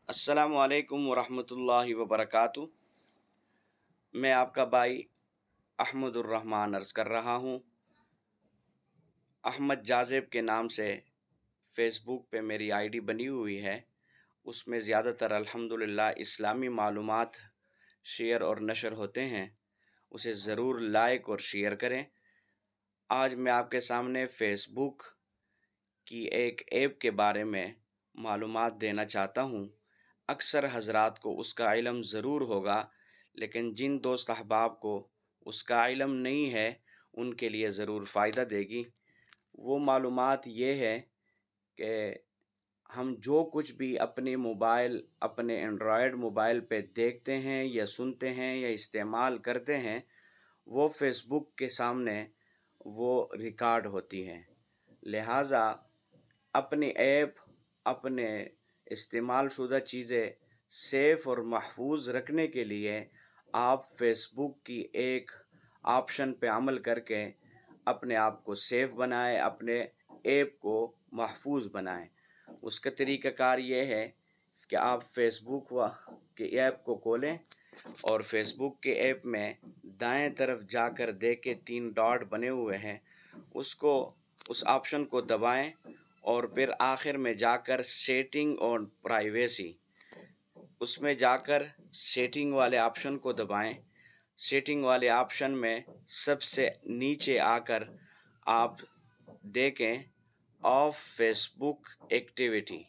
السلام علیکم ورحمۃ اللہ وبرکاتہ۔ میں آپ کا بھائی احمد الرحمن عرض کر رہا ہوں۔ احمد جاذب کے نام سے فیس بک پہ میری آئی ڈی بنی ہوئی ہے۔ اس میں زیادہ تر الحمدللہ اسلامی معلومات شیئر اور نشر ہوتے ہیں، اسے ضرور لائک اور شیئر کریں۔ آج میں آپ کے سامنے فیس بک کی ایک ایپ کے بارے میں معلومات دینا چاہتا ہوں۔ اکثر حضرات کو اس کا علم ضرور ہوگا، لیکن جن دوست احباب کو اس کا علم نہیں ہے ان کے لیے ضرور فائدہ دے گی۔ وہ معلومات یہ ہے کہ ہم جو کچھ بھی اپنے موبائل، اپنے اینڈرائیڈ موبائل پہ دیکھتے ہیں یا سنتے ہیں یا استعمال کرتے ہیں، وہ فیس بک کے سامنے وہ ریکارڈ ہوتی ہیں۔ لہٰذا اپنی ایپ، اپنے استعمال شدہ چیزیں سیف اور محفوظ رکھنے کے لیے آپ فیس بک کی ایک آپشن پہ عمل کر کے اپنے آپ کو سیف بنائیں، اپنے ایپ کو محفوظ بنائیں۔ اس کا طریقہ کار یہ ہے کہ آپ فیس بک کے ایپ کو کھولیں اور فیس بک کے ایپ میں دائیں طرف جا کر دیکھیں 3 ڈاٹ بنے ہوئے ہیں، اس آپشن کو دبائیں اور پھر آخر میں جا کر سیٹنگ اور پرائیویسی، اس میں جا کر سیٹنگ والے آپشن کو دبائیں۔ سیٹنگ والے آپشن میں سب سے نیچے آ کر آپ دیکھیں آف فیس بک ایکٹیویٹی۔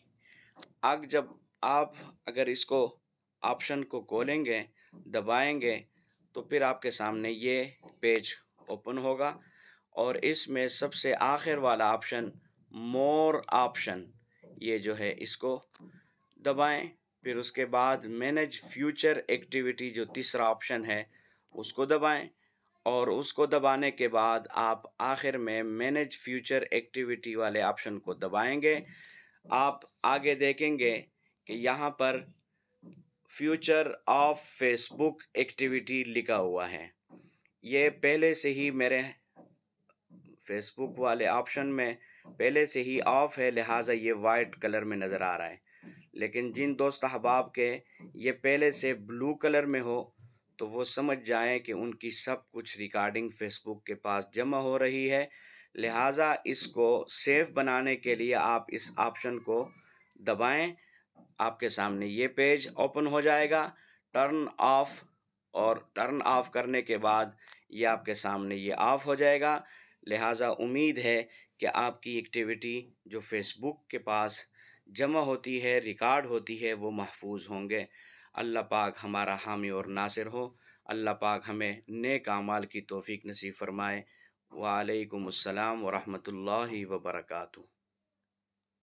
جب آپ اگر اس کو آپشن کو کھولیں گے، دبائیں گے، تو پھر آپ کے سامنے یہ پیج اوپن ہوگا اور اس میں سب سے آخر والا آپشن مور آپشن، یہ جو ہے اس کو دبائیں۔ پھر اس کے بعد مینیج فیوچر ایکٹیویٹی جو تیسرا آپشن ہے اس کو دبائیں، اور اس کو دبانے کے بعد آپ آخر میں مینیج فیوچر ایکٹیویٹی والے آپشن کو دبائیں گے۔ آپ آگے دیکھیں گے کہ یہاں پر future off Facebook activity لکھا ہوا ہے۔ یہ پہلے سے ہی میرے فیس بک والے آپشن میں پہلے سے ہی آف ہے، لہٰذا یہ وائٹ کلر میں نظر آ رہا ہے۔ لیکن جن دوست احباب کے یہ پہلے سے بلو کلر میں ہو تو وہ سمجھ جائیں کہ ان کی سب کچھ ریکارڈنگ فیس بک کے پاس جمع ہو رہی ہے۔ لہٰذا اس کو سیف بنانے کے لیے آپ اس آپشن کو دبائیں۔ آپ کے سامنے یہ پیج اوپن ہو جائے گا، ٹرن آف کرنے کے بعد یہ آپ کے سامنے یہ آف ہو جائے گا۔ لہٰذا امید ہے کہ آپ کی ایکٹیویٹی جو فیس بک کے پاس جمع ہوتی ہے، ریکارڈ ہوتی ہے، وہ محفوظ ہوں گے۔ اللہ پاک ہمارا حامی اور ناصر ہو۔ اللہ پاک ہمیں نیک اعمال کی توفیق نصیب فرمائے۔ وعلیکم السلام ورحمۃ اللہ وبرکاتہ۔